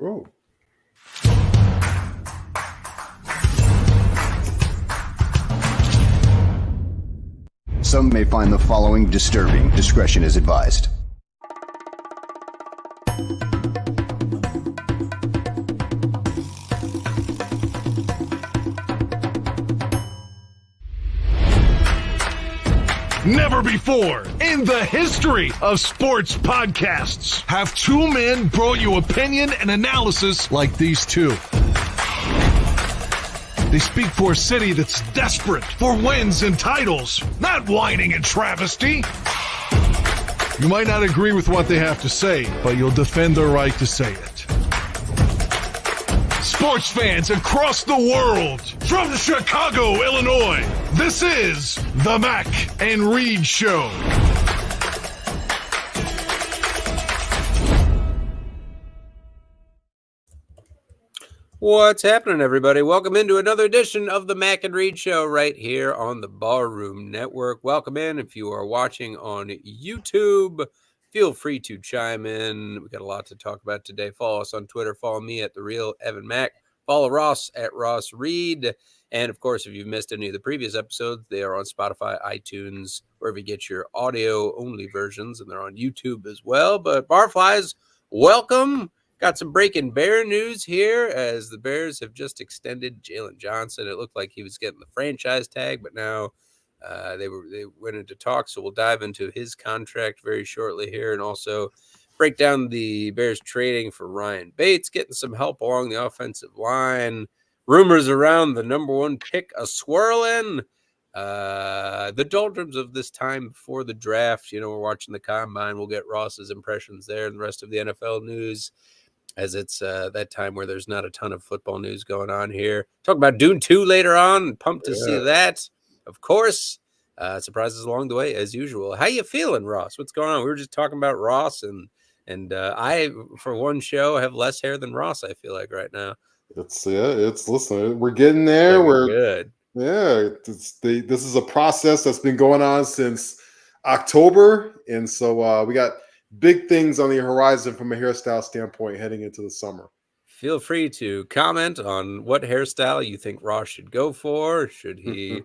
Oh. Some may find the following disturbing. Discretion is advised. Never before in the history of sports podcasts have two men brought you opinion and analysis like these two. They speak for a city that's desperate for wins and titles, not whining and travesty. You might not agree with what they have to say, but you'll defend their right to say it. Sports fans across the world, from Chicago, Illinois, this is the Mac and Reed Show. What's happening, everybody? Welcome into another edition of the Mac and Reed Show right here on the Barroom Network. Welcome in. If you are watching on YouTube, feel free to chime in. We got a lot to talk about today. Follow us on Twitter. Follow me at The Real Evan Mac. Follow Ross at Ross Reed. And, of course, if you've missed any of the previous episodes, they are on Spotify, iTunes, wherever you get your audio-only versions, and they're on YouTube as well. But Barflies, welcome. Got some breaking Bear news here as the Bears have just extended Jaylon Johnson. It looked like he was getting the franchise tag, but now they went into talks, so we'll dive into his contract very shortly here and also break down the Bears trading for Ryan Bates, getting some help along the offensive line. Rumors around the number one pick a-swirling. The doldrums of this time before the draft. You know, we're watching the Combine. We'll get Ross's impressions there and the rest of the NFL news, as it's that time where there's not a ton of football news going on here. Talk about Dune 2 later on. Pumped to see that, of course. Surprises along the way, as usual. How you feeling, Ross? What's going on? We were just talking about Ross, and I, for one show, have less hair than Ross, I feel like, right now. Listen, we're getting there. We're good. Yeah, this is a process that's been going on since October, and so we got big things on the horizon from a hairstyle standpoint heading into the summer. Feel free to comment on what hairstyle you think Ross should go for. Should he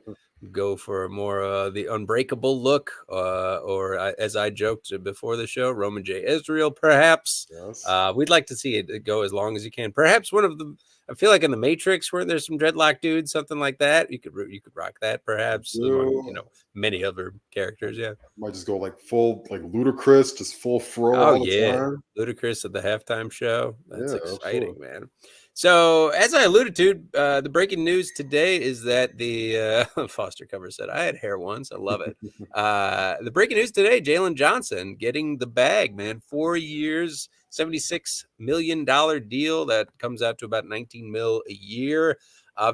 go for more the unbreakable look, or as I joked before the show, Roman J. Israel, perhaps? Yes. We'd like to see it go as long as you can. Perhaps one of the, I feel like in the Matrix, where there's some dreadlock dudes, something like that. You could rock that, perhaps. Among, many other characters. Yeah, might just go like full, like Ludacris, just full fro. Oh all the time. Ludacris at the halftime show. That's exciting, man. So, as I alluded to, the breaking news today is that the Foster cover said, I had hair once. I love it. The breaking news today, Jaylon Johnson getting the bag, man. 4 years, $76 million deal. That comes out to about $19 million a year.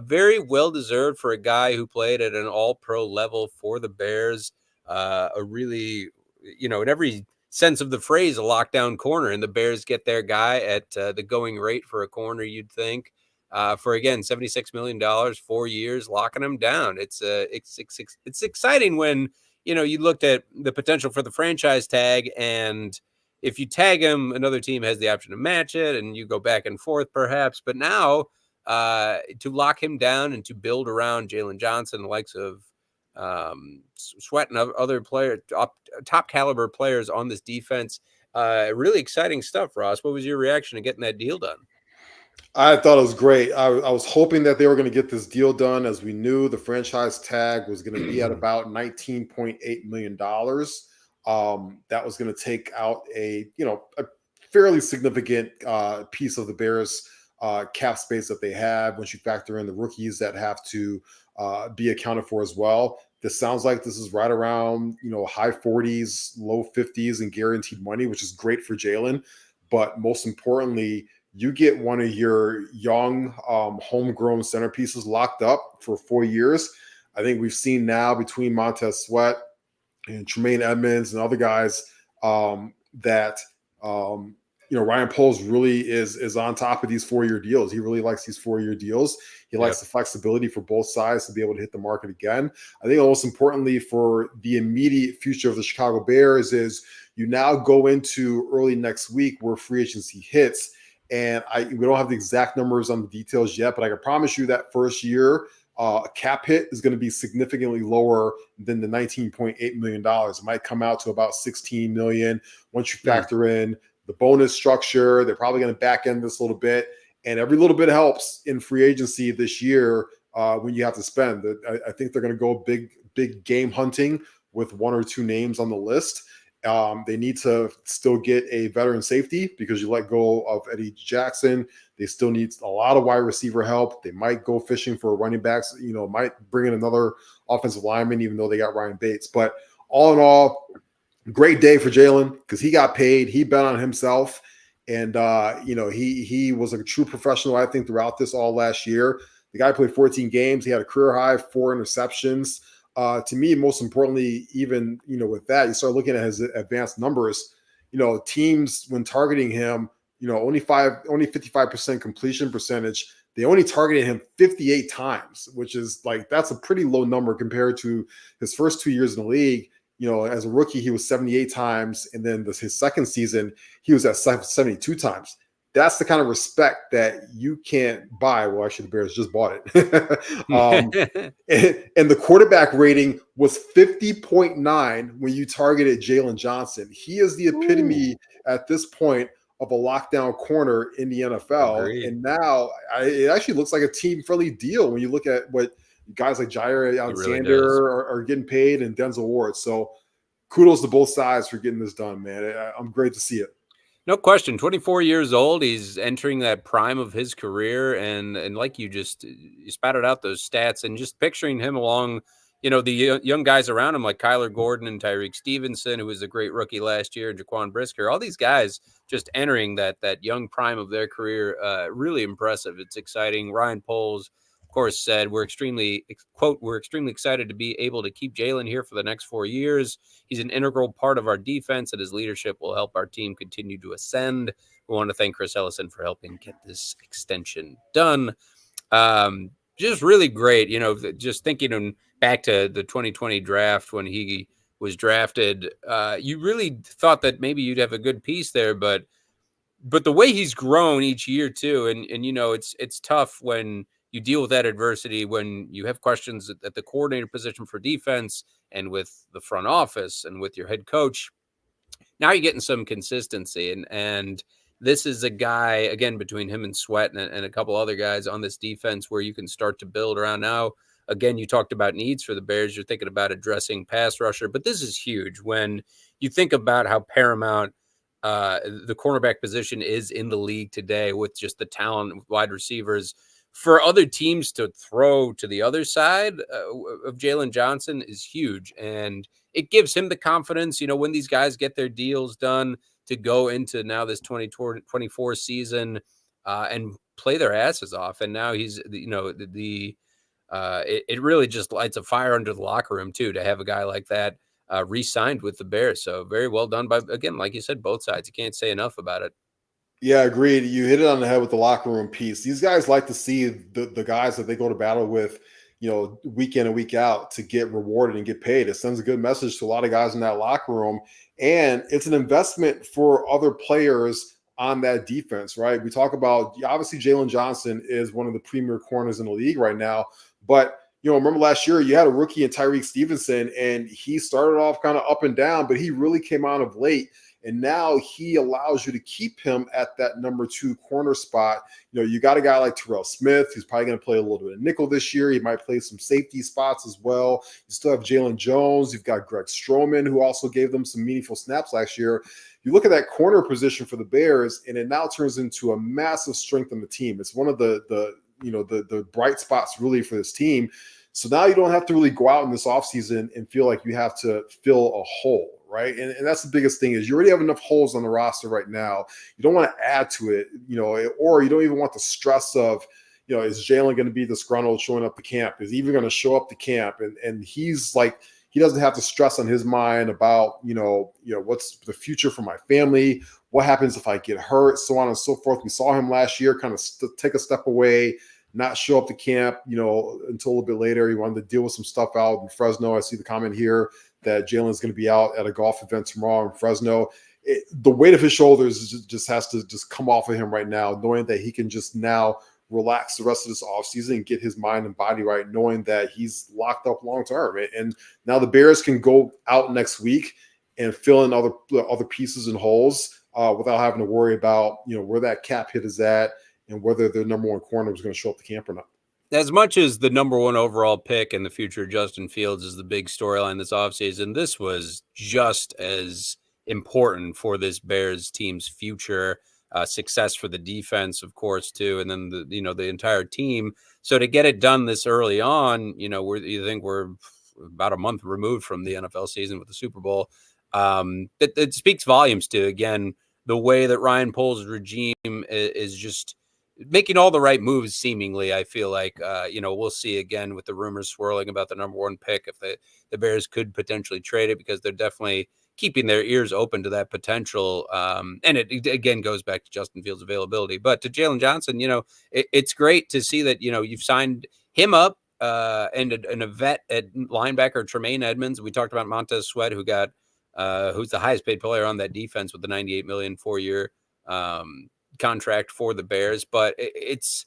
Very well-deserved for a guy who played at an all-pro level for the Bears. A really, in every sense of the phrase, a lockdown corner, and the Bears get their guy at the going rate for a corner, you'd think, for, again, $76 million, 4 years, locking him down. It's exciting when, you looked at the potential for the franchise tag, and if you tag him, another team has the option to match it, and you go back and forth perhaps. But now to lock him down and to build around Jaylon Johnson, the likes of Sweat and other players, top caliber players on this defense. Really exciting stuff, Ross. What was your reaction to getting that deal done? I thought it was great. I was hoping that they were going to get this deal done, as we knew the franchise tag was going to be at about $19.8 million. That was going to take out a fairly significant piece of the Bears cap space that they have once you factor in the rookies that have to be accounted for as well. This sounds like this is right around, high 40s, low 50s in guaranteed money, which is great for Jaylon. But most importantly, you get one of your young homegrown centerpieces locked up for 4 years. I think we've seen now between Montez Sweat and Tremaine Edmonds and other guys that Ryan Poles really is on top of these 4-year deals. He really likes these 4-year deals. He likes the flexibility for both sides to be able to hit the market again. I think most importantly for the immediate future of the Chicago Bears is you now go into early next week where free agency hits, And we don't have the exact numbers on the details yet, but I can promise you that first year, cap hit is going to be significantly lower than the $19.8 million. It might come out to about $16 million. Once you factor in the bonus structure, they're probably going to back end this a little bit. And every little bit helps in free agency this year when you have to spend. I think they're going to go big game hunting with one or two names on the list. They need to still get a veteran safety because you let go of Eddie Jackson. They still need a lot of wide receiver help. They might go fishing for running backs, might bring in another offensive lineman, even though they got Ryan Bates. But all in all, great day for Jaylon because he got paid. He bet on himself. And, he was a true professional, I think, throughout this all last year. The guy played 14 games. He had a career high 4 interceptions. To me, most importantly, even, with that, you start looking at his advanced numbers, teams when targeting him, only 55% completion percentage. They only targeted him 58 times, which is that's a pretty low number compared to his first 2 years in the league. As a rookie, he was 78 times. And then his second season, he was at 72 times. That's the kind of respect that you can't buy. Well, actually, the Bears just bought it. And the quarterback rating was 50.9 when you targeted Jaylon Johnson. He is the epitome at this point of a lockdown corner in the NFL. Agreed. And now it actually looks like a team-friendly deal when you look at what guys like Jair Alexander are getting paid and Denzel Ward. So kudos to both sides for getting this done, man. I'm great to see it. No question. 24 years old. He's entering that prime of his career. And like you spattered out those stats and just picturing him along, the young guys around him like Kyler Gordon and Tyreek Stevenson, who was a great rookie last year, Jaquan Brisker, all these guys just entering that young prime of their career. Really impressive. It's exciting. Ryan Poles, of course, said we're extremely excited to be able to keep Jaylon here for the next 4 years. He's an integral part of our defense, and his leadership will help our team continue to ascend. We want to thank Chris Ellison for helping get this extension done. Just really great, just thinking back to the 2020 draft when he was drafted, you really thought that maybe you'd have a good piece there, but the way he's grown each year too, and it's tough when you deal with that adversity, when you have questions at the coordinator position for defense and with the front office and with your head coach. Now you're getting some consistency. And this is a guy, again, between him and Sweat and a couple other guys on this defense where you can start to build around. Now, again, you talked about needs for the Bears. You're thinking about addressing pass rusher, but this is huge when you think about how paramount the cornerback position is in the league today with just the talent wide receivers. For other teams to throw to the other side of Jaylon Johnson is huge. And it gives him the confidence, when these guys get their deals done to go into now this 2024 season and play their asses off. And now he's, it really just lights a fire under the locker room too, to have a guy like that re-signed with the Bears. So very well done by, again, like you said, both sides. You can't say enough about it. Yeah, agreed. You hit it on the head with the locker room piece. These guys like to see the guys that they go to battle with, week in and week out to get rewarded and get paid. It sends a good message to a lot of guys in that locker room. And it's an investment for other players on that defense, right? We talk about, obviously, Jaylon Johnson is one of the premier corners in the league right now. But, remember last year you had a rookie in Tyreek Stevenson, and he started off kind of up and down, but he really came out of late. And now he allows you to keep him at that number 2 corner spot. You got a guy like Terrell Smith, who's probably going to play a little bit of nickel this year. He might play some safety spots as well. You still have Jaylon Jones. You've got Greg Stroman, who also gave them some meaningful snaps last year. You look at that corner position for the Bears, and it now turns into a massive strength on the team. It's one of the bright spots really for this team. So now you don't have to really go out in this offseason and feel like you have to fill a hole, right? And that's the biggest thing is you already have enough holes on the roster right now. You don't want to add to it, or you don't even want the stress of, is Jaylon going to be disgruntled showing up to camp? Is he even going to show up to camp? And he's like, he doesn't have to stress on his mind about, what's the future for my family? What happens if I get hurt? So on and so forth. We saw him last year kind of take a step away, not show up to camp, until a little bit later. He wanted to deal with some stuff out in Fresno. I see the comment here that Jaylon's going to be out at a golf event tomorrow in Fresno. the weight of his shoulders just has to just come off of him right now, knowing that he can just now relax the rest of this offseason and get his mind and body right, knowing that he's locked up long term. And now the Bears can go out next week and fill in other pieces and holes without having to worry about, where that cap hit is at and whether their number one corner is going to show up to camp or not. As much as the number one overall pick and the future of Justin Fields is the big storyline this offseason, this was just as important for this Bears team's future success, for the defense, of course, too, and then the entire team. So to get it done this early on, we're about a month removed from the NFL season with the Super Bowl. It speaks volumes to, again, the way that Ryan Poles' regime is just making all the right moves, seemingly. I feel like, we'll see again with the rumors swirling about the number one pick if the Bears could potentially trade it, because they're definitely keeping their ears open to that potential. And it again goes back to Justin Fields' availability. But to Jaylon Johnson, it's great to see that, you've signed him up and a vet at linebacker, Tremaine Edmonds. We talked about Montez Sweat, who's the highest paid player on that defense with the $98 million 4-year contract for the Bears. But it's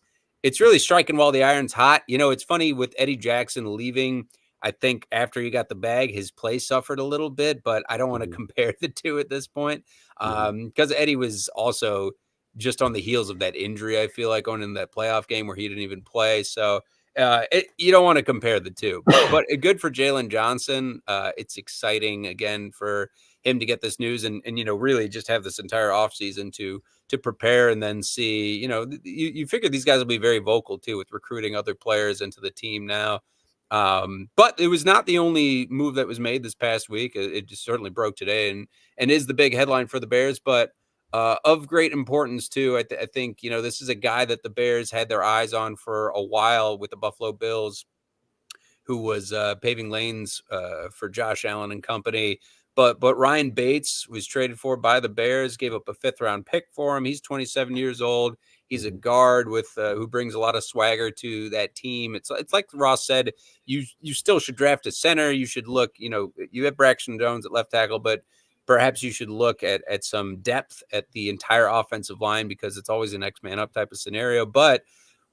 really striking while the iron's hot. It's funny with Eddie Jackson leaving. I think after he got the bag, his play suffered a little bit, but I don't want to compare the two at this point because Eddie was also just on the heels of that injury, I feel like, going in that playoff game where he didn't even play. So you don't want to compare the two, but good for Jaylon Johnson. It's exciting again for him to get this news and really just have this entire offseason to prepare and then see, you figure these guys will be very vocal too with recruiting other players into the team now. But it was not the only move that was made this past week. It just certainly broke today and is the big headline for the Bears, but of great importance too. I think, this is a guy that the Bears had their eyes on for a while with the Buffalo Bills, who was paving lanes for Josh Allen and company. But Ryan Bates was traded for by the Bears, gave up a 5th-round pick for him. He's 27 years old. He's a guard with who brings a lot of swagger to that team. It's like Ross said, you still should draft a center. You should look, you have Braxton Jones at left tackle, but perhaps you should look at some depth at the entire offensive line, because it's always an next man up type of scenario. But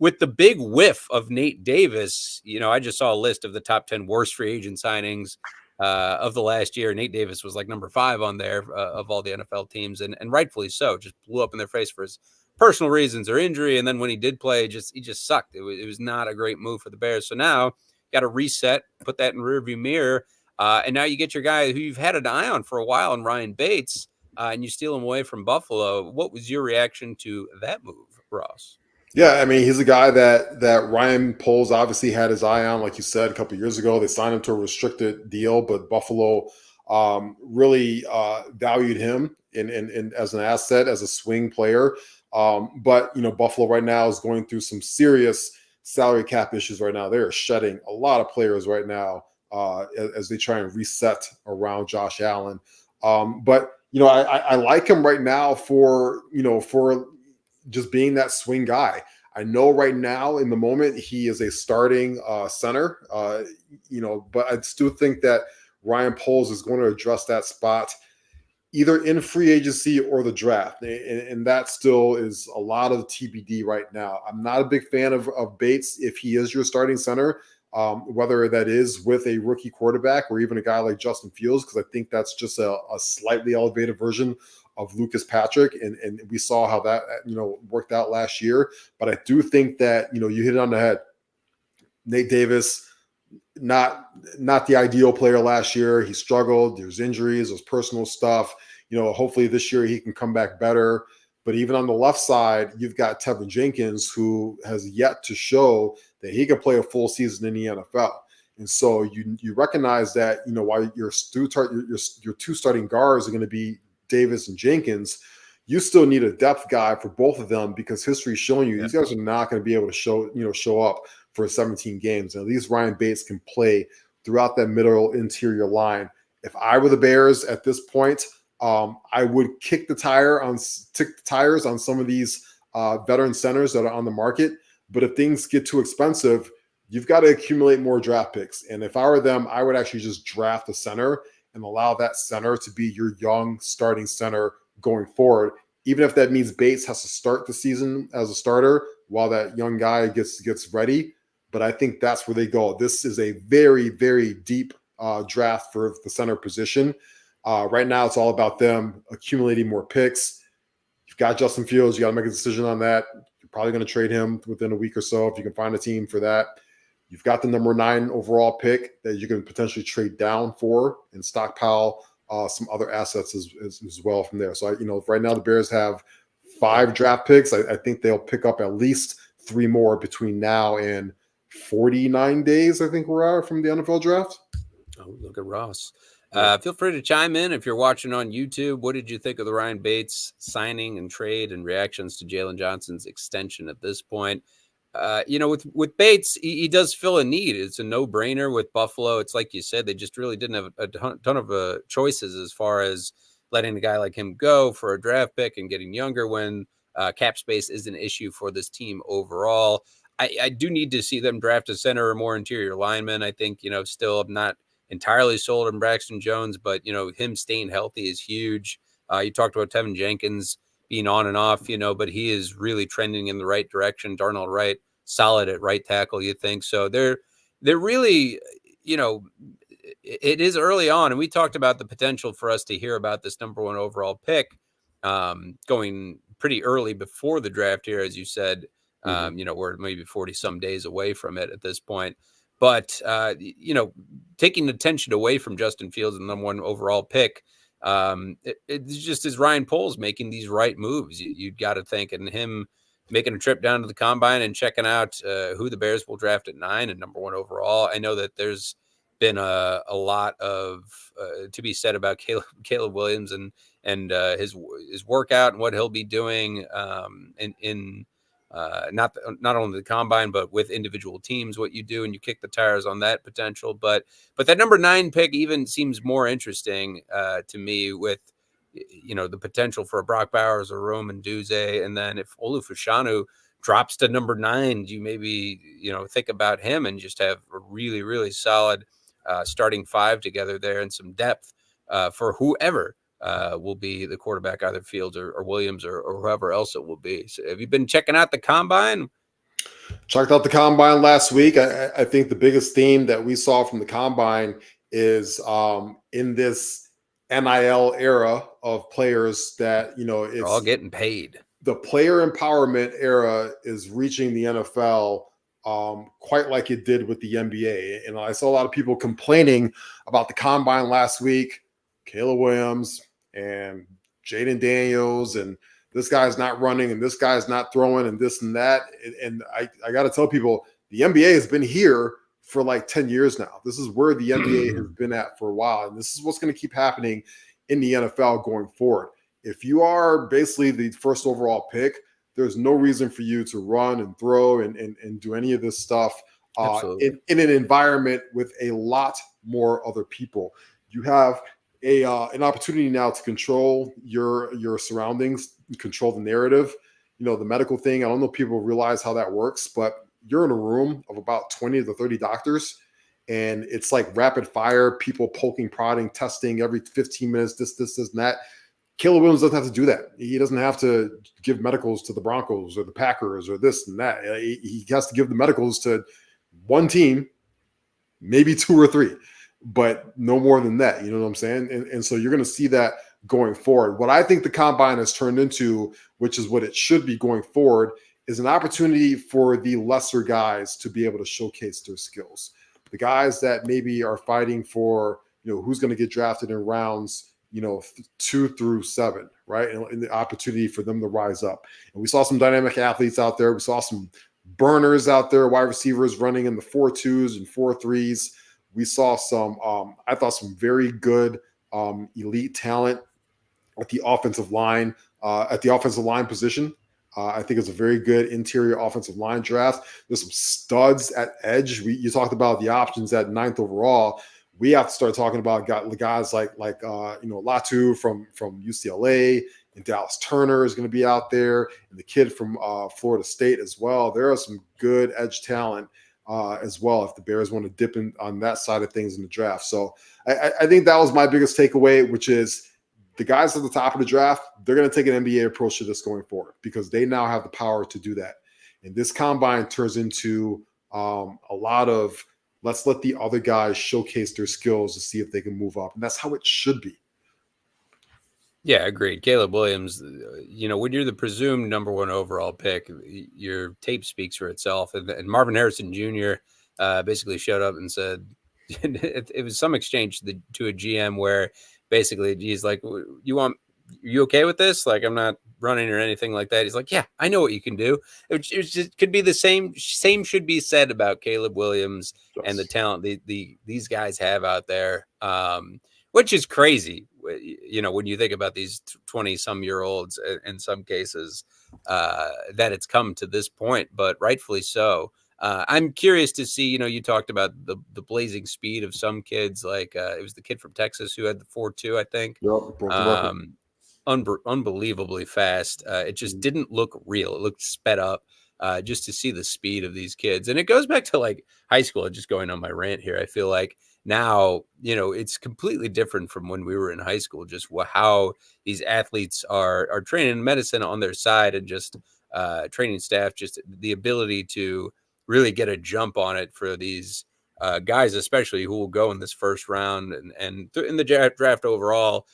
with the big whiff of Nate Davis, I just saw a list of the top 10 worst free agent signings of the last year. Nate Davis was like number 5 on there of all the NFL teams, and rightfully so. Just blew up in their face for his personal reasons or injury, and then when he did play, he just sucked. It was not a great move for the Bears. So now got to reset, put that in rearview mirror, and now you get your guy who you've had an eye on for a while, and Ryan Bates, and you steal him away from Buffalo. What was your reaction to that move, Ross? Yeah, I mean, he's a guy that Ryan Poles obviously had his eye on, like you said, a couple of years ago. They signed him to a restricted deal, but Buffalo really valued him in as an asset, as a swing player. But Buffalo right now is going through some serious salary cap issues right now. They are shedding a lot of players right now as they try and reset around Josh Allen. But I like him right now for just being that swing guy. I know right now in the moment he is a starting center, but I still think that Ryan Poles is going to address that spot either in free agency or the draft. And that still is a lot of TBD right now. I'm not a big fan of Bates if he is your starting center, whether that is with a rookie quarterback or even a guy like Justin Fields, because I think that's just a slightly elevated version of Lucas Patrick, and we saw how that worked out last year. But I do think that you hit it on the head. Nate Davis, not the ideal player last year. He struggled. There's injuries. There's personal stuff. Hopefully this year he can come back better. But even on the left side, you've got Tevin Jenkins, who has yet to show that he can play a full season in the NFL. And so you recognize that while your two starting guards are going to be Davis and Jenkins, you still need a depth guy for both of them, because history is showing you these guys are not going to be able to show up for 17 games. And at least Ryan Bates can play throughout that middle interior line. If I were the Bears at this point, I would kick the tires on some of these veteran centers that are on the market. But if things get too expensive, you've got to accumulate more draft picks. And if I were them, I would actually just draft a center and allow that center to be your young starting center going forward, even if that means Bates has to start the season as a starter while that young guy gets ready. But I think that's where they go. This is a very, very deep draft for the center position. Right now, it's all about them accumulating more picks. You've got Justin Fields. You got to make a decision on that. You're probably going to trade him within a week or so if you can find a team for that. You've got the number 9 overall pick that you can potentially trade down for and stockpile some other assets as well from there. So, right now the Bears have 5 draft picks. I think they'll pick up at least 3 more between now and 49 days, I think we're from the NFL draft. Oh, look at Ross. Feel free to chime in if you're watching on YouTube. What did you think of the Ryan Bates signing and trade and reactions to Jaylon Johnson's extension at this point? With Bates, he does fill a need. It's a no-brainer with Buffalo. It's like you said, they just really didn't have a ton of choices as far as letting a guy like him go for a draft pick and getting younger when cap space is an issue for this team overall. I do need to see them draft a center or more interior lineman. I think, still I'm not entirely sold on Braxton Jones, but, him staying healthy is huge. You talked about Tevin Jenkins being on and off, but he is really trending in the right direction. Darnell Wright, solid at right tackle, you think. So they're really, it is early on. And we talked about the potential for us to hear about this number 1 overall pick going pretty early before the draft here, as you said. We're maybe 40 some days away from it at this point. But, taking attention away from Justin Fields, the number 1 overall pick, it's just as Ryan Poles making these right moves. You'd got to think, and him making a trip down to the combine and checking out who the Bears will draft at 9 and number 1 overall. I know that there's been a lot of to be said about Caleb Williams and his workout and what he'll be doing in not only the combine, but with individual teams, what you do, and you kick the tires on that potential. But that number 9 pick even seems more interesting to me with, the potential for a Brock Bowers or Roman Duze. And then if Olu Fashanu drops to number 9, do you maybe, think about him and just have a really, really solid starting 5 together there and some depth for whoever will be the quarterback, either Fields or Williams or whoever else it will be. So have you been checking out the combine? Checked out the combine last week. I think the biggest theme that we saw from the combine is in this NIL era of players that, it's all getting paid. The player empowerment era is reaching the NFL quite like it did with the NBA. And I saw a lot of people complaining about the combine last week. Caleb Williams and Jaden Daniels, and this guy's not running, and this guy's not throwing, and this and that. And I got to tell people, the NBA has been here for like 10 years now. This is where the NBA has been at for a while, and this is what's going to keep happening in the NFL going forward. If you are basically the first overall pick, there's no reason for you to run and throw and do any of this stuff in an environment with a lot more other people. You have an opportunity now to control your surroundings, control the narrative. The medical thing, I don't know if people realize how that works, but you're in a room of about 20 to 30 doctors, and it's like rapid fire, people poking, prodding, testing every 15 minutes, this, and that. Caleb Williams doesn't have to do that. He doesn't have to give medicals to the Broncos or the Packers or this and that. He has to give the medicals to one team, maybe 2 or 3. But no more than that, you know what I'm saying? And so you're going to see that going forward. What I think the combine has turned into, which is what it should be going forward, is an opportunity for the lesser guys to be able to showcase their skills. The guys that maybe are fighting for, who's going to get drafted in rounds, 2 through 7, right? And the opportunity for them to rise up. And we saw some dynamic athletes out there. We saw some burners out there, wide receivers running in the 4.2s and 4.3s. We saw some, I thought, some very good elite talent at the offensive line position. I think it's a very good interior offensive line draft. There's some studs at edge. You talked about the options at 9th overall. We have to start talking about guys like Latu from UCLA, and Dallas Turner is going to be out there, and the kid from Florida State as well. There are some good edge talent as well if the Bears want to dip in on that side of things in the draft. So I think that was my biggest takeaway, which is the guys at the top of the draft, they're going to take an NBA approach to this going forward because they now have the power to do that. And this combine turns into a lot of let's let the other guys showcase their skills to see if they can move up. And that's how it should be. Yeah, agreed. Caleb Williams, when you're the presumed number 1 overall pick, your tape speaks for itself. And Marvin Harrison Jr. Basically showed up and said it was some exchange to a GM where basically he's like, you okay with this? Like, I'm not running or anything like that. He's like, yeah, I know what you can do. It could be the same should be said about Caleb Williams and the talent these guys have out there, which is crazy. When you think about these 20-some-year-olds in some cases, that it's come to this point, but rightfully so. I'm curious to see, you talked about the blazing speed of some kids, like it was the kid from Texas who had the 4.2, I think. Unbelievably fast. It just didn't look real. It looked sped up. Just to see the speed of these kids. And it goes back to like high school, just going on my rant here. I feel like now, it's completely different from when we were in high school, just how these athletes are training medicine on their side and just training staff, just the ability to really get a jump on it for these guys, especially who will go in this first round and in the draft overall.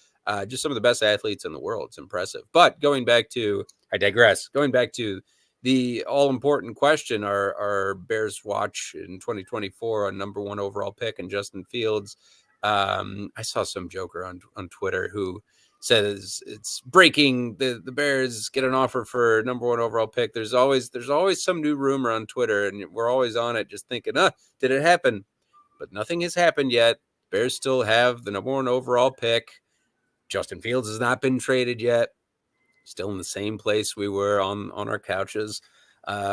Just some of the best athletes in the world. It's impressive. But I digress. Going back to the all-important question, our Bears watch in 2024 on number 1 overall pick and Justin Fields. I saw some joker on Twitter who says it's breaking. The Bears get an offer for number 1 overall pick. There's always some new rumor on Twitter, and we're always on it just thinking, did it happen? But nothing has happened yet. Bears still have the number 1 overall pick. Justin Fields has not been traded yet. Still in the same place we were on our couches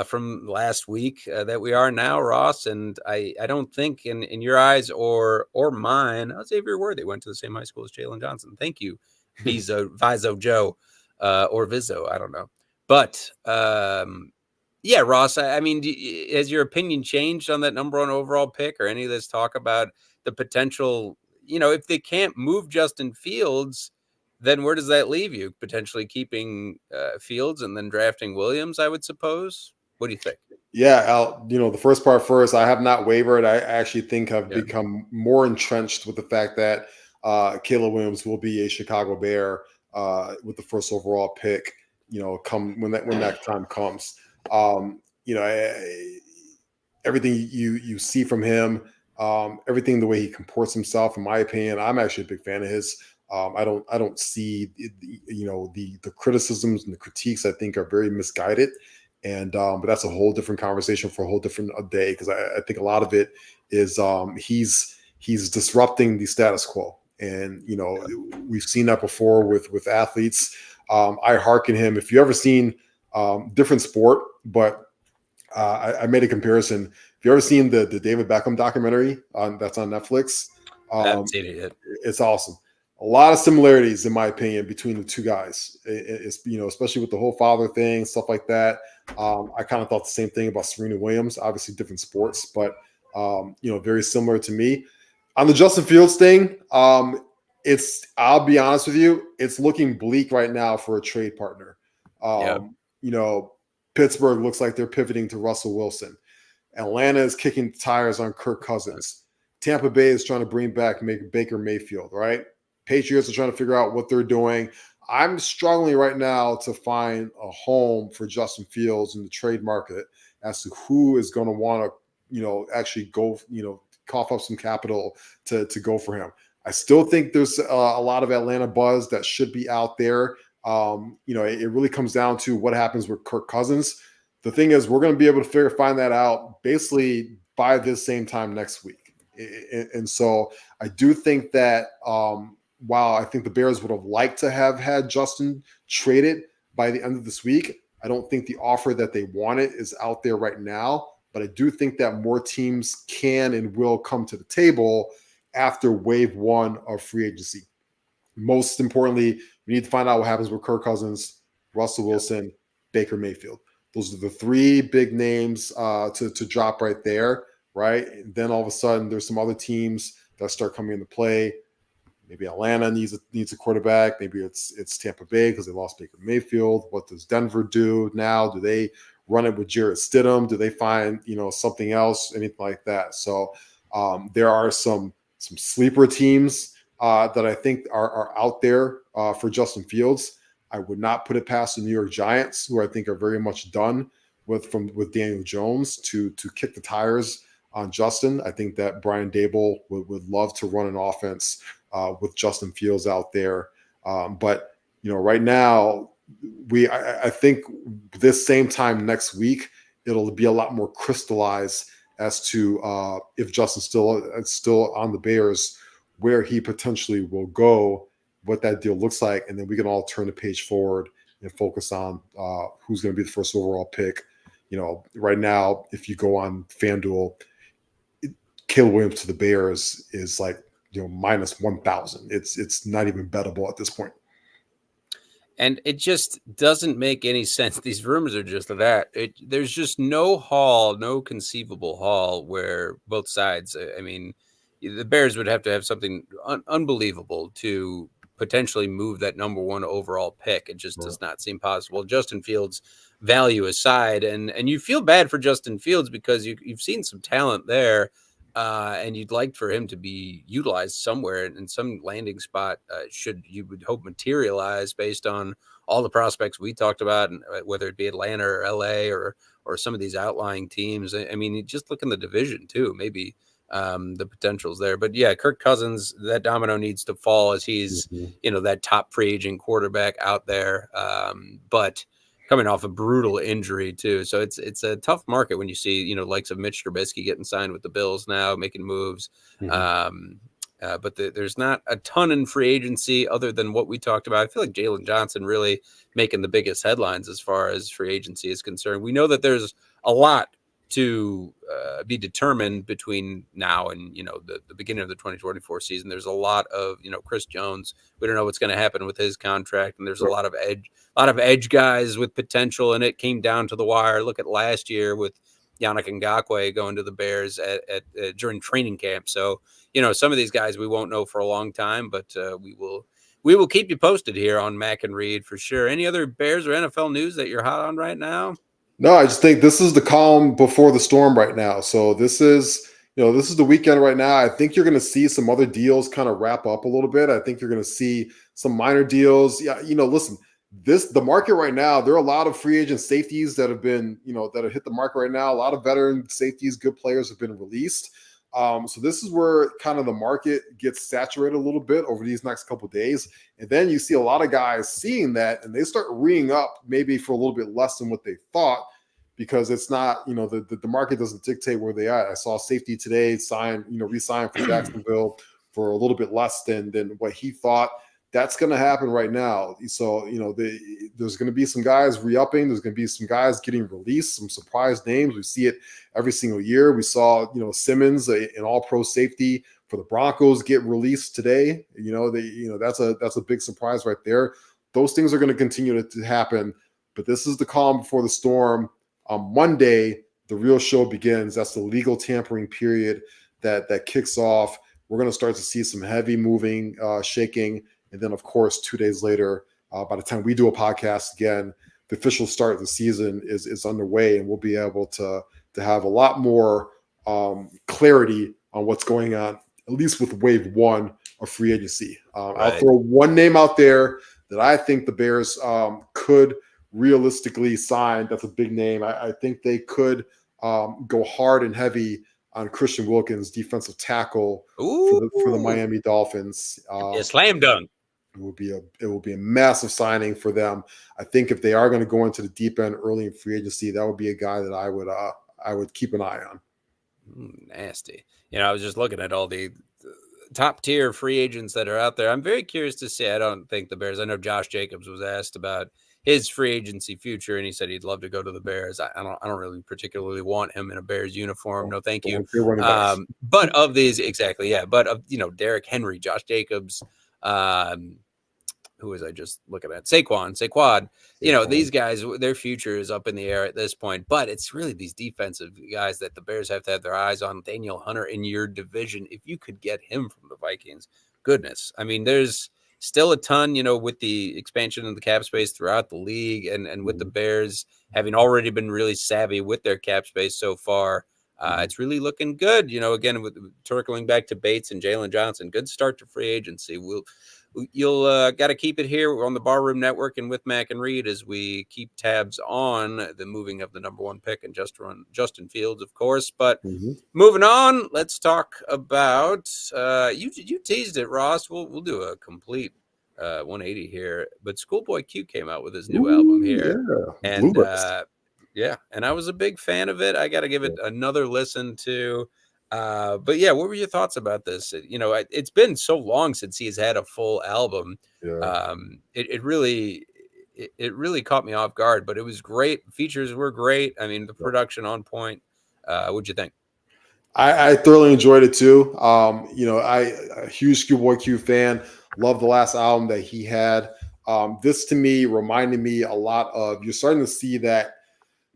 from last week that we are now, Ross. And I don't think in your eyes or mine, Xavier Worthy went to the same high school as Jaylon Johnson. Thank you, Vizo Joe or Vizzo. I don't know. But yeah, Ross, I mean, has your opinion changed on that number 1 overall pick or any of this talk about the potential, if they can't move Justin Fields, then where does that leave you? Potentially keeping Fields and then drafting Williams, I would suppose. What do you think? Yeah, Al, the first part first, I have not wavered. I actually think I've become more entrenched with the fact that Caleb Williams will be a Chicago Bear with the first overall pick, come when that time comes. Everything you see from him, everything the way he comports himself, in my opinion, I'm actually a big fan of his. I don't see the criticisms and the critiques. I think are very misguided, and but that's a whole different conversation for a whole different day because I think a lot of it is he's disrupting the status quo, and we've seen that before with athletes. I hearken him. If you ever seen different sport, but I made a comparison. If you ever seen the David Beckham documentary that's on Netflix, I haven't seen it yet. It's awesome. A lot of similarities, in my opinion, between the two guys. It's especially with the whole father thing, stuff like that. I kind of thought the same thing about Serena Williams. Obviously, different sports, but very similar to me. On the Justin Fields thing, I'll be honest with you, it's looking bleak right now for a trade partner. Pittsburgh looks like they're pivoting to Russell Wilson. Atlanta is kicking tires on Kirk Cousins. Tampa Bay is trying to bring back Baker Mayfield, right? Patriots are trying to figure out what they're doing. I'm struggling right now to find a home for Justin Fields in the trade market as to who is going to want to, actually go, cough up some capital to go for him. I still think there's a lot of Atlanta buzz that should be out there. It really comes down to what happens with Kirk Cousins. The thing is, we're going to be able to find that out basically by this same time next week. And so I do think that while I think the Bears would have liked to have had Justin traded by the end of this week, I don't think the offer that they wanted is out there right now. But I do think that more teams can and will come to the table after wave 1 of free agency. Most importantly, we need to find out what happens with Kirk Cousins, Russell Wilson, Baker Mayfield. Those are the 3 big names to drop right there. right? And then all of a sudden, there's some other teams that start coming into play. Maybe Atlanta needs a quarterback. Maybe it's Tampa Bay because they lost Baker Mayfield. What does Denver do now? Do they run it with Jarrett Stidham? Do they find something else, anything like that? So there are some sleeper teams that I think are out there for Justin Fields. I would not put it past the New York Giants, who I think are very much done with Daniel Jones to kick the tires on Justin. I think that Brian Daboll would love to run an offense with Justin Fields out there. But right now, I think this same time next week, it'll be a lot more crystallized as to if Justin's still on the Bears, where he potentially will go, what that deal looks like, and then we can all turn the page forward and focus on who's going to be the first overall pick. Right now, if you go on FanDuel, Caleb Williams to the Bears is like minus 1,000. It's not even bettable at this point. And it just doesn't make any sense. These rumors are just that. There's just no conceivable haul where both sides, I mean, the Bears would have to have something unbelievable to potentially move that number one overall pick. It just does not seem possible. Justin Fields' value aside, and you feel bad for Justin Fields because you've seen some talent there. And you'd like for him to be utilized somewhere in some landing spot, should you would hope materialize based on all the prospects we talked about, and whether it be Atlanta or LA or some of these outlying teams. I mean, just look in the division too, maybe the potential's there. But yeah, Kirk Cousins, that domino needs to fall as he's, that top free agent quarterback out there. But coming off a brutal injury too. So it's a tough market when you see, likes of Mitch Trubisky getting signed with the Bills now, making moves. But there's not a ton in free agency other than what we talked about. I feel like Jaylon Johnson really making the biggest headlines as far as free agency is concerned. We know that there's a lot to be determined between now and the beginning of the 2024 season. There's a lot of Chris Jones. We don't know what's going to happen with his contract, and there's a lot of edge guys with potential, and it came down to the wire. Look at last year with Yannick Ngakoue going to the Bears at during training camp. So some of these guys we won't know for a long time, but we will keep you posted here on Mac and Reed for sure. Any other Bears or NFL news that you're hot on right now? No, I just think this is the calm before the storm right now. So this is the weekend right now. I think you're going to see some other deals kind of wrap up a little bit. I think you're going to see some minor deals. Yeah, listen, the market right now, there are a lot of free agent safeties that have been, that have hit the market right now. A lot of veteran safeties, good players have been released. So this is where kind of the market gets saturated a little bit over these next couple of days. And then you see a lot of guys seeing that and they start reeing up maybe for a little bit less than what they thought, because it's not, the market doesn't dictate where they are. I saw safety today re-sign for Jacksonville for a little bit less than what he thought. That's going to happen right now. So, there's going to be some guys re-upping. There's going to be some guys getting released, some surprise names. We see it every single year. We saw, Simmons, an all-pro safety for the Broncos, get released today. That's a big surprise right there. Those things are going to continue to happen. But this is the calm before the storm. On Monday, the real show begins. That's the legal tampering period that kicks off. We're going to start to see some heavy moving, shaking. And then, of course, 2 days later, by the time we do a podcast again, the official start of the season is underway, and we'll be able to have a lot more clarity on what's going on, at least with wave one of free agency. Right. I'll throw one name out there that I think the Bears could realistically sign. That's a big name. I think they could go hard and heavy on Christian Wilkins, defensive tackle for the Miami Dolphins. Slam dunk. It will be a massive signing for them. I think if they are going to go into the deep end early in free agency, that would be a guy that I would keep an eye on. Nasty. I was just looking at all the top tier free agents that are out there. I'm very curious to see. I don't think the Bears. I know Josh Jacobs was asked about his free agency future, and he said he'd love to go to the Bears. I don't really particularly want him in a Bears uniform. No, thank you. But of these, exactly, yeah. But of Derrick Henry, Josh Jacobs, who was I just looking at? Saquon. You know, these guys, their future is up in the air at this point, but it's really these defensive guys that the Bears have to have their eyes on. Daniel Hunter in your division, if you could get him from the Vikings, goodness. I mean, there's still a ton, you know, with the expansion of the cap space throughout the league and with the Bears having already been really savvy with their cap space so far. It's really looking good, you know, again, with circling back to Bates and Jaylon Johnson, good start to free agency. You'll got to keep it here. We're on the Barroom Network and with Mac and Reed as we keep tabs on the moving of the number 1 pick and Justin Fields, of course. But moving on, let's talk about you teased it, Ross. We'll do a complete 180 here. But Schoolboy Q came out with his new album here, and and I was a big fan of it. I got to give it another listen to. But yeah, what were your thoughts about this? You know, it's been so long since he's had a full album. It really caught me off guard, but it was great. Features were great. I mean, the production on point. What'd you think? I thoroughly enjoyed it too. You know, a huge Schoolboy Q fan. Love the last album that he had. This to me reminded me a lot of, you're starting to see that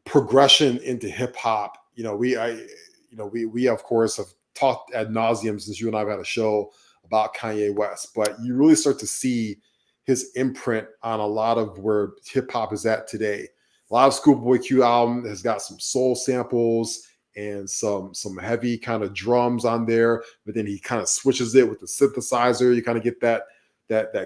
progression into hip hop. You know, we of course have talked ad nauseum since you and I have had a show about Kanye West, but you really start to see his imprint on a lot of where hip hop is at today. A lot of Schoolboy Q album has got some soul samples and some heavy kind of drums on there, but then he kind of switches it with the synthesizer. You kind of get that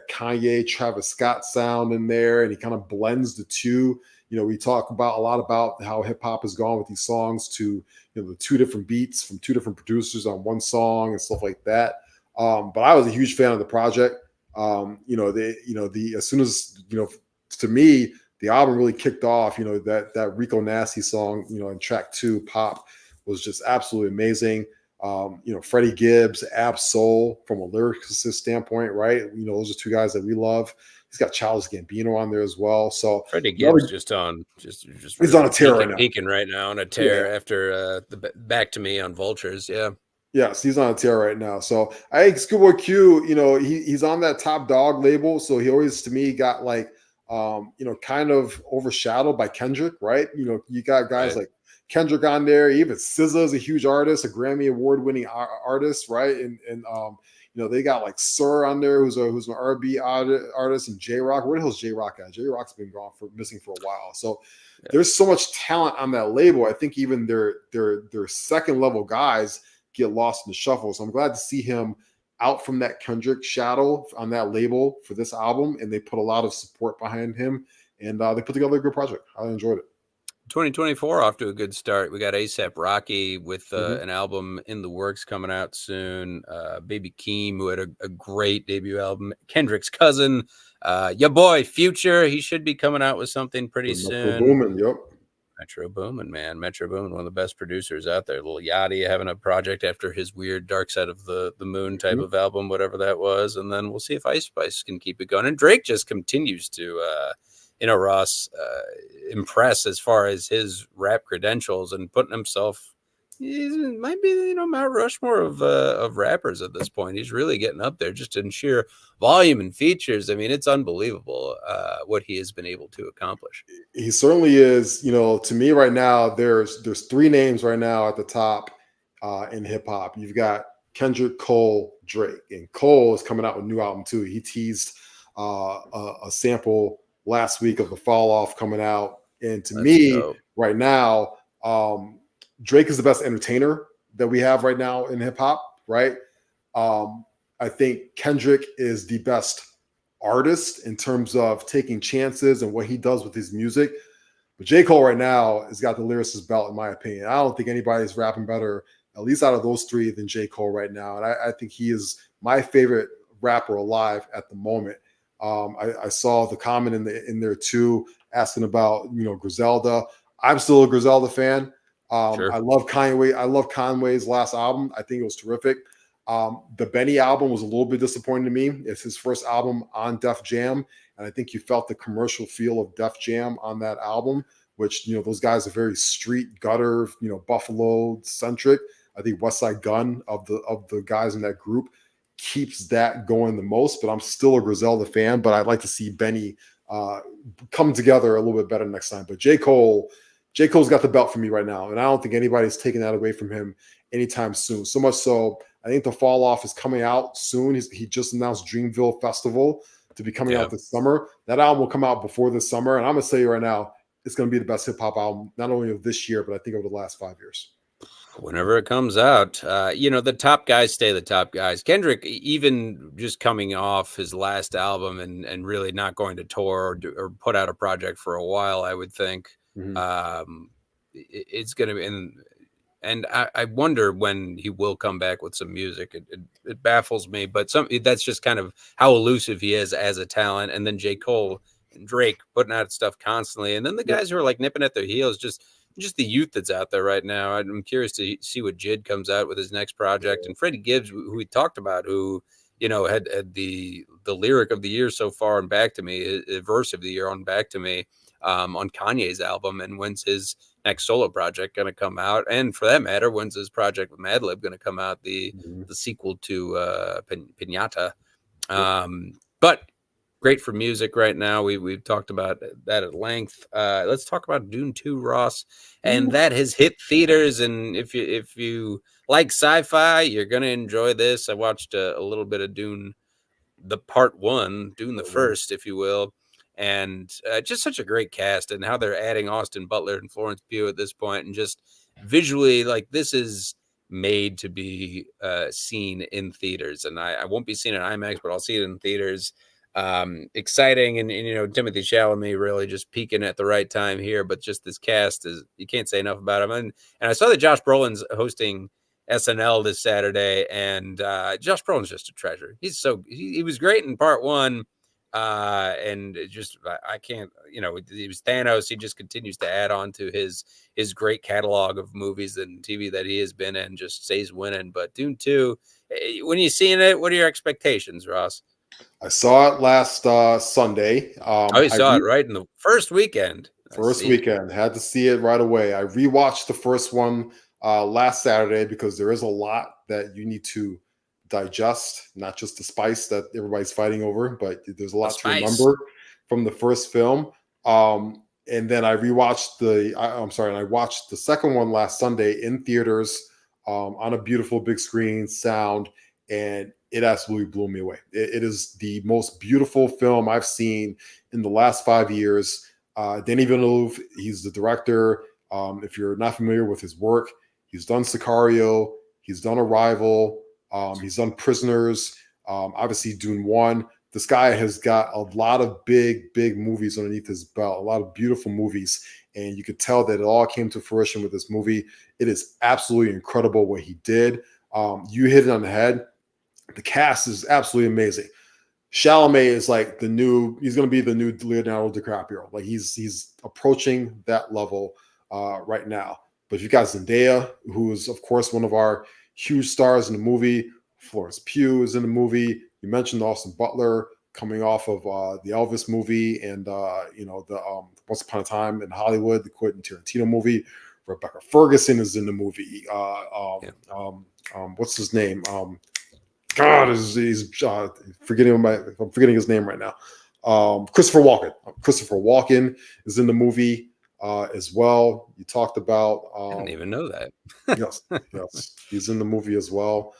Kanye Travis Scott sound in there, and he kind of blends the two. You know, we talk about a lot about how hip hop has gone with these songs to, you know, the 2 different beats from 2 different producers on one song and stuff like that. But I was a huge fan of the project. As soon as, you know, to me, the album really kicked off, you know, that Rico Nasty song, you know, in track 2, Pop, was just absolutely amazing. You know, Freddie Gibbs, Ab Soul from a lyricist standpoint, right? You know, those are 2 guys that we love. He's got Childish Gambino on there as well. So Freddie Gibbs just he's on a tear right now. Peaking right now on a tear after the Back to Me on Vultures. Yeah. Yes, he's on a tear right now. So I think Schoolboy Q, you know, he's on that Top Dog label. So he always, to me, got like, you know, kind of overshadowed by Kendrick, right? You know, you got guys like Kendrick on there. Even SZA is a huge artist, a Grammy award-winning artist, right? And you know, they got like Sir on there, who's an R&B artist, and J-Rock. Where the hell's J-Rock at? J-Rock's been missing for a while. So there's so much talent on that label. I think even their second level guys get lost in the shuffle. So I'm glad to see him out from that Kendrick shadow on that label for this album, and they put a lot of support behind him, and they put together a good project. I enjoyed it. 2024 off to a good start. We got A$AP Rocky with an album in the works coming out soon. Baby Keem, who had a great debut album. Kendrick's cousin, your boy Future, he should be coming out with something pretty soon. Metro Boomin, man. Metro Boomin, one of the best producers out there. Lil Yachty having a project after his weird Dark Side of the Moon type of album, whatever that was. And then we'll see if Ice Spice can keep it going. And Drake just continues to Ross, impress as far as his rap credentials and putting himself. He might be, you know, Mount Rushmore of rappers at this point. He's really getting up there just in sheer volume and features. I mean, it's unbelievable what he has been able to accomplish. He certainly is. You know, to me right now, there's 3 names right now at the top in hip hop. You've got Kendrick, Cole, Drake, and Cole is coming out with a new album too. He teased a sample last week of the Fall Off coming out, and to me right now, Drake is the best entertainer that we have right now in hip hop, right? I think Kendrick is the best artist in terms of taking chances and what he does with his music. But J. Cole right now has got the lyricist belt, in my opinion. I don't think anybody's rapping better, at least out of those 3, than J. Cole right now. And I think he is my favorite rapper alive at the moment. I saw the comment in there too, asking about, you know, Griselda. I'm still a Griselda fan. Sure. I love Kanye. I love Conway's last album. I think it was terrific. The Benny album was a little bit disappointing to me. It's his first album on Def Jam, and I think you felt the commercial feel of Def Jam on that album, which, you know, those guys are very street, gutter, you know, Buffalo centric. I think West Side Gun of the guys in that group keeps that going the most. But I'm still a Griselda fan, but I'd like to see Benny come together a little bit better next time. But J. Cole's got the belt for me right now, and I don't think anybody's taking that away from him anytime soon. So much so, I think the Fall Off is coming out soon. He just announced Dreamville Festival to be coming out this summer. That album will come out before this summer, and I'm gonna say right now, it's gonna be the best hip hop album, not only of this year, but I think over the last 5 years. Whenever it comes out, the top guys stay the top guys. Kendrick, even just coming off his last album and really not going to tour or put out a project for a while, I would think it's going to be. And I wonder when he will come back with some music. It baffles me, but that's just kind of how elusive he is as a talent. And then J. Cole and Drake putting out stuff constantly, and then the guys who are like nipping at their heels, just the youth that's out there right now. I'm curious to see what Jid comes out with his next project. And Freddie Gibbs, who we talked about, who had the lyric of the year so far on Back to Me, a verse of the year on Back to Me, on Kanye's album. And when's his next solo project going to come out? And for that matter, when's his project with Madlib going to come out? The sequel to Pinata. But great for music right now. We've talked about that at length. Let's talk about Dune 2, Ross. And that has hit theaters. And if you like sci-fi, you're going to enjoy this. I watched a little bit of Dune, the part 1, Dune the first, if you will. And just such a great cast, and how they're adding Austin Butler and Florence Pugh at this point. And just visually, like, this is made to be seen in theaters. And I won't be seeing it in IMAX, but I'll see it in theaters. Exciting, and Timothée Chalamet really just peaking at the right time here. But just this cast you can't say enough about him. And I saw that Josh Brolin's hosting SNL this Saturday, and Josh Brolin's just a treasure. He was great in part 1, and I can't, he was Thanos. He just continues to add on to his great catalog of movies and TV that he has been in. Just stays winning. But Dune 2, when you seeing it, what are your expectations, Ross? I saw it last Sunday. You saw it right in the first weekend. Weekend. Had to see it right away. I rewatched the first one last Saturday because there is a lot that you need to digest, not just the spice that everybody's fighting over, but there's a lot to remember from the first film. And then I watched the second one last Sunday in theaters on a beautiful big screen, sound, and it absolutely blew me away. It is the most beautiful film I've seen in the last 5 years. Denis Villeneuve, he's the director. If you're not familiar with his work, he's done Sicario, he's done Arrival, he's done Prisoners, obviously Dune 1. This guy has got a lot of big movies underneath his belt, a lot of beautiful movies, and you could tell that it all came to fruition with this movie. It is absolutely incredible what he did. You hit it on the head. The cast is absolutely amazing. Chalamet is like he's going to be the new Leonardo DiCaprio. Like he's approaching that level right now. But you've got Zendaya, who is, of course, one of our huge stars in the movie. Florence Pugh is in the movie. You mentioned Austin Butler coming off of the Elvis movie and the Once Upon a Time in Hollywood, the Quentin Tarantino movie. Rebecca Ferguson is in the movie. What's his name? He's forgetting I'm forgetting his name right now. Christopher Walken. Christopher Walken is in the movie as well. You talked about. I didn't even know that. yes, he's in the movie as well.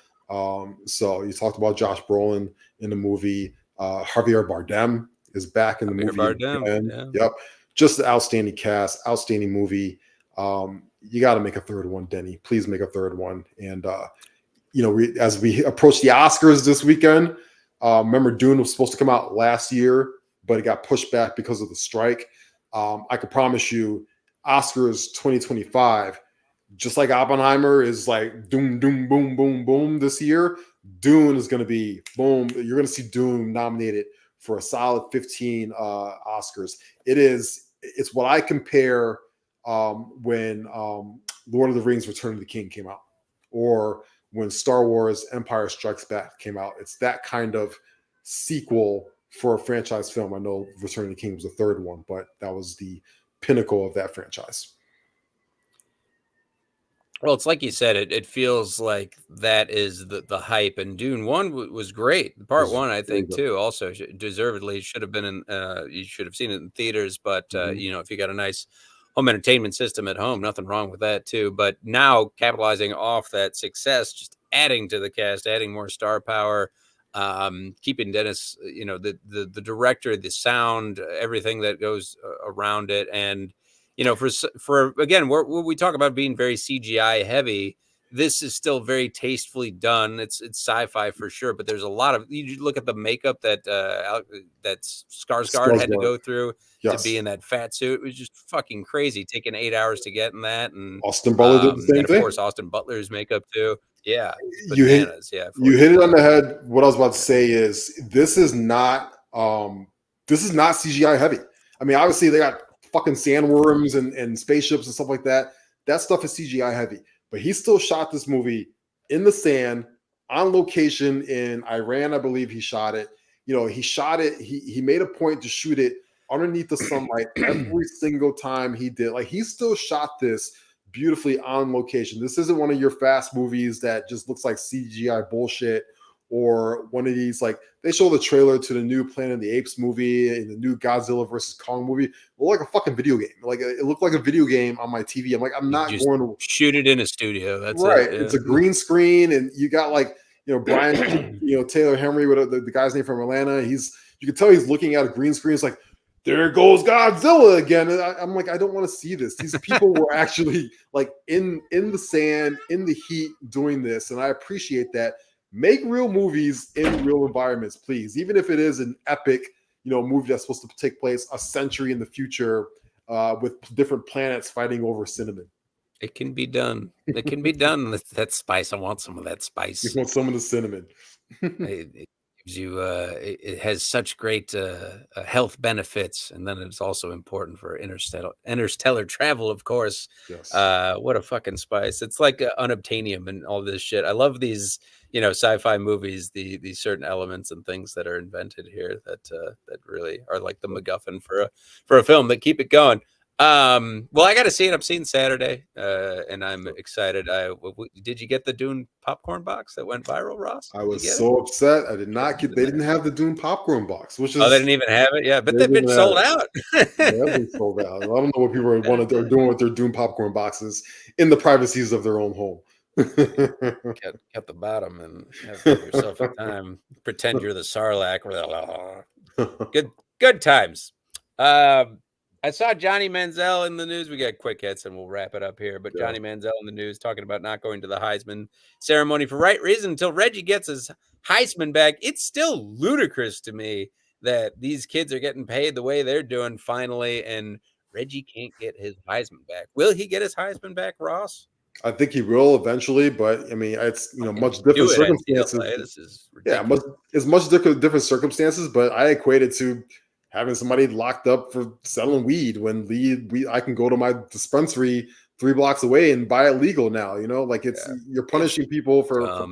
So you talked about Josh Brolin in the movie. Javier Bardem is back in the movie. Bardem, yeah. Yep, just an outstanding cast, outstanding movie. You got to make a third one, Denny. Please make a third one. And as we approach the Oscars this weekend, remember Dune was supposed to come out last year, but it got pushed back because of the strike. I can promise you, Oscars 2025, just like Oppenheimer is like doom, doom, boom, boom, boom this year, Dune is going to be boom. You're going to see Dune nominated for a solid 15 Oscars. It's what I compare when Lord of the Rings Return of the King came out, or when Star Wars Empire Strikes Back came out. It's that kind of sequel for a franchise film. I know Return of the King was the third one, but that was the pinnacle of that franchise. Well, it's like you said, it feels like that is the hype, and Dune 1 was great. Part Was 1, I very think, good. too, also deservedly should have been in, you should have seen it in theaters, but, Mhm. if you got a nice home entertainment system at home, nothing wrong with that, too. But now capitalizing off that success, just adding to the cast, adding more star power, keeping Dennis, the director, the sound, everything that goes around it, and for again, when we talk about being very CGI heavy, this is still very tastefully done. It's sci-fi for sure, but there's a lot of you look at the makeup that Skarsgård had to Skarsgård. go through to be Yes. in that fat suit. It was just fucking crazy, taking 8 hours to get in that, Austin Butler did the same and of thing. course Austin Butler's makeup too. Yeah, it's You hit bananas. Yeah, you hit it on the 4D. head. What I was about to Yeah. say is this is not CGI heavy. I mean, obviously they got fucking sandworms and spaceships and stuff like that. That stuff is CGI heavy. But he still shot this movie in the sand on location in Iran, I believe he shot it. He shot it, he made a point to shoot it underneath the sunlight every single time he did. Like he still shot this beautifully on location. This isn't one of your fast movies that just looks like CGI bullshit, or one of these like they show the trailer to the new Planet of the Apes movie and the new Godzilla versus Kong movie. It looked like a fucking video game. Like it looked like a video game on my TV. I'm like, I'm You not just going to shoot it in a studio. That's right. it. It's a green screen, and you got like Brian, Taylor Henry, what the guy's name from Atlanta. You can tell he's looking at a green screen. It's like, there goes Godzilla again. And I'm like, I don't want to see this. These people were actually like in the sand, in the heat, doing this, and I appreciate that. Make real movies in real environments, please. Even if it is an epic, movie that's supposed to take place a century in the future, with different planets fighting over cinnamon. It can be done. It can be done. That spice. I want some of that spice. You want some of the cinnamon. It gives you. It has such great health benefits, and then it's also important for interstellar travel, of course. Yes. What a fucking spice! It's like unobtainium and all this shit. I love these, sci-fi movies. These certain elements and things that are invented here that really are like the MacGuffin for a film that keep it going. Well, I got to see it. I'm seeing Saturday, and I'm excited. Did you get the Dune popcorn box that went viral, Ross? I was so upset. I did not get. They didn't have the Dune popcorn box, which is they didn't even have it. Yeah, but they've been sold out. They have been sold out. I don't know what people are doing with their Dune popcorn boxes in the privacies of their own home. Cut the bottom and have yourself a time. Pretend you're the Sarlacc. Good times. I saw Johnny Manziel in the news. We got quick hits and we'll wrap it up here. But Johnny Manziel in the news talking about not going to the Heisman ceremony for right reason until Reggie gets his Heisman back. It's still ludicrous to me that these kids are getting paid the way they're doing finally, and Reggie can't get his Heisman back. Will he get his Heisman back, Ross? I think he will eventually, but I mean, it's much different circumstances. This is ridiculous. It's much different circumstances, but I equate it to having somebody locked up for selling weed when I can go to my dispensary 3 blocks away and buy it legal now. Like you're punishing people for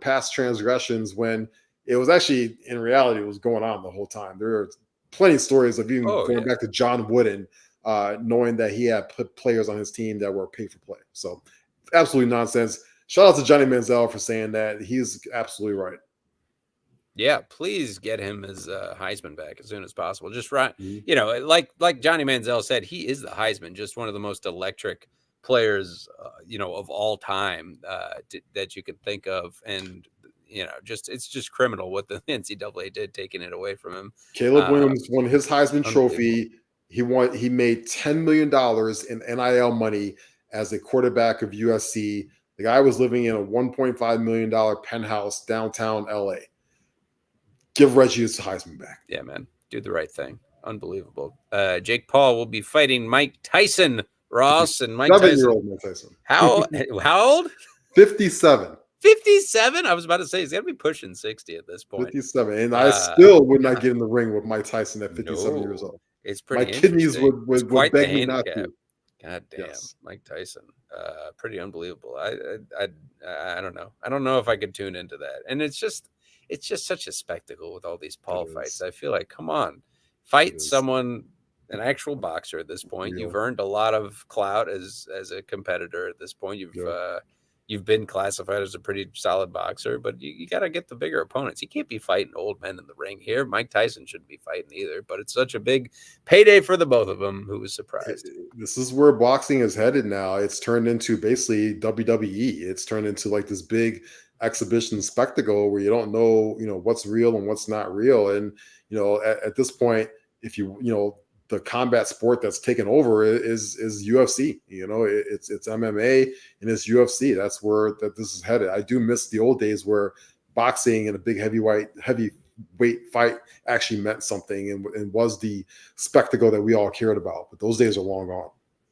past transgressions when it was actually in reality it was going on the whole time. There are plenty of stories of even going back to John Wooden, knowing that he had put players on his team that were pay for play. So absolutely nonsense. Shout out to Johnny Manziel for saying that. He's absolutely right. Yeah, please get him his Heisman back as soon as possible. Just right, like Johnny Manziel said, he is the Heisman, just one of the most electric players, of all time that you could think of, and it's just criminal what the NCAA did, taking it away from him. Caleb Williams won his Heisman Trophy. He made $10 million in NIL money as a quarterback of USC. The guy was living in a $1.5 million penthouse downtown LA. Give Reggie his Heisman back. Yeah, man. Do the right thing. Unbelievable. Jake Paul will be fighting Mike Tyson, Ross, and Mike Tyson. 7-year-old Mike Tyson. How old? 57. 57? I was about to say, he's got to be pushing 60 at this point. 57. And I still would not get in the ring with Mike Tyson at 57 years old. It's pretty My kidneys would beg me not to. God damn, yes. Mike Tyson. Pretty unbelievable. I don't know. I don't know if I could tune into that. And it's just such a spectacle with all these Paul fights. I feel like, come on, fight someone an actual boxer at this point. Yeah. You've earned a lot of clout as a competitor at this point. You've been classified as a pretty solid boxer, but you got to get the bigger opponents. You can't be fighting old men in the ring here. Mike Tyson shouldn't be fighting either, but it's such a big payday for the both of them. Who was surprised? This is where boxing is headed now. It's turned into basically WWE. It's turned into like this big exhibition spectacle where you don't know, what's real and what's not real. And, at this point, if the combat sport that's taken over is UFC. It's MMA and it's UFC. That's where this is headed. I do miss the old days where boxing and a big heavyweight fight actually meant something and was the spectacle that we all cared about. But those days are long gone.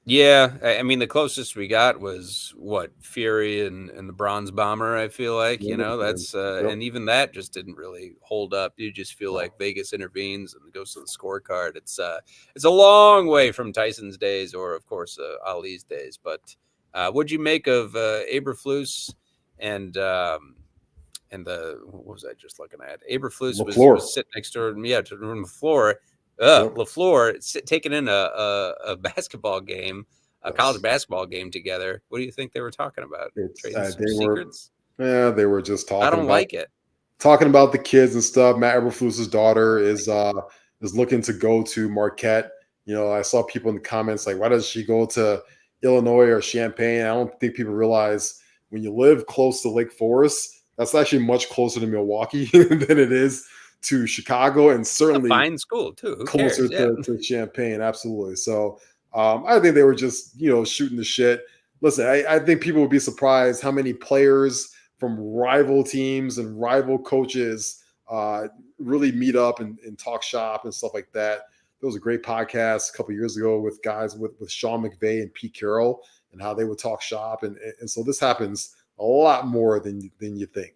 Yeah, I mean, the closest we got was Fury and the Bronze Bomber. I feel like that's and even that just didn't really hold up. You just feel like Vegas intervenes and goes to the scorecard. It's a long way from Tyson's days or of course Ali's days. But what'd you make of Eberflus and the what was I just looking at? Eberflus was sitting next to him, on the floor. LaFleur taking in a basketball game, a college basketball game together. What do you think they were talking about? Secrets? They were just talking. I don't like it. Talking about the kids and stuff. Matt Eberflus's daughter is looking to go to Marquette. I saw people in the comments like, why does she go to Illinois or Champaign? I don't think people realize when you live close to Lake Forest, that's actually much closer to Milwaukee than it is to Chicago, and certainly a fine school too. Who closer cares? to Champaign. Absolutely. So I think they were just, shooting the shit. Listen, I think people would be surprised how many players from rival teams and rival coaches really meet up and talk shop and stuff like that. There was a great podcast a couple of years ago with guys with Sean McVay and Pete Carroll and how they would talk shop. And so this happens a lot more than you think.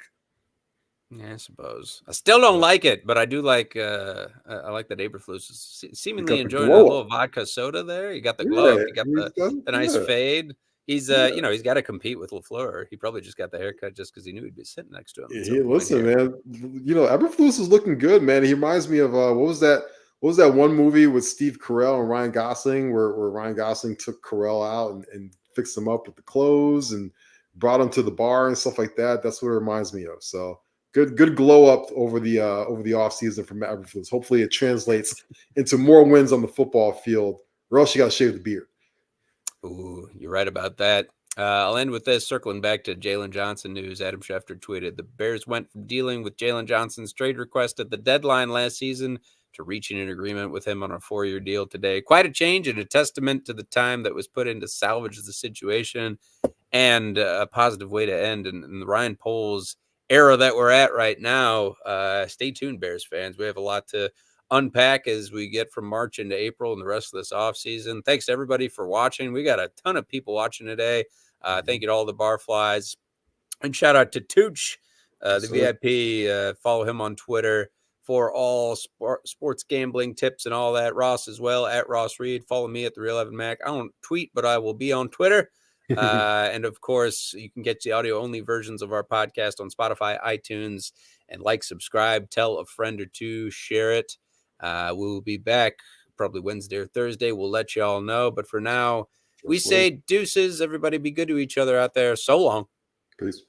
Yeah, I suppose. I still don't like it, but I do like. I like that Eberflus is seemingly enjoying a little vodka soda there. You got the glow up, you got the nice fade. He's he's got to compete with LaFleur. He probably just got the haircut just because he knew he'd be sitting next to him. Yeah, listen, man. Eberflus is looking good, man. He reminds me of what was that one movie with Steve Carell and Ryan Gosling where Ryan Gosling took Carell out and fixed him up with the clothes and brought him to the bar and stuff like that. That's what it reminds me of. So. Good glow up over the offseason from Matt Eberflus. Hopefully it translates into more wins on the football field, or else you got to shave the beard. Ooh, you're right about that. I'll end with this, circling back to Jaylon Johnson news. Adam Schefter tweeted, the Bears went from dealing with Jaylon Johnson's trade request at the deadline last season to reaching an agreement with him on a 4-year deal today. Quite a change and a testament to the time that was put in to salvage the situation and a positive way to end. And the Ryan Poles era that we're at right now. Stay tuned, Bears fans. We have a lot to unpack as we get from March into April and the rest of this offseason. Thanks to everybody for watching. We got a ton of people watching today. Thank you to all the Barflies. And shout out to Tooch, the VIP. Follow him on Twitter for all sports gambling tips and all that. Ross as well, at Ross Reed. Follow me at The Real Evan Mac. I don't tweet, but I will be on Twitter. And of course, you can get the audio only versions of our podcast on Spotify, iTunes, and subscribe, tell a friend or two, share it. We will be back probably Wednesday or Thursday. We'll let you all know. But for now, we say deuces. Everybody be good to each other out there. So long. Peace.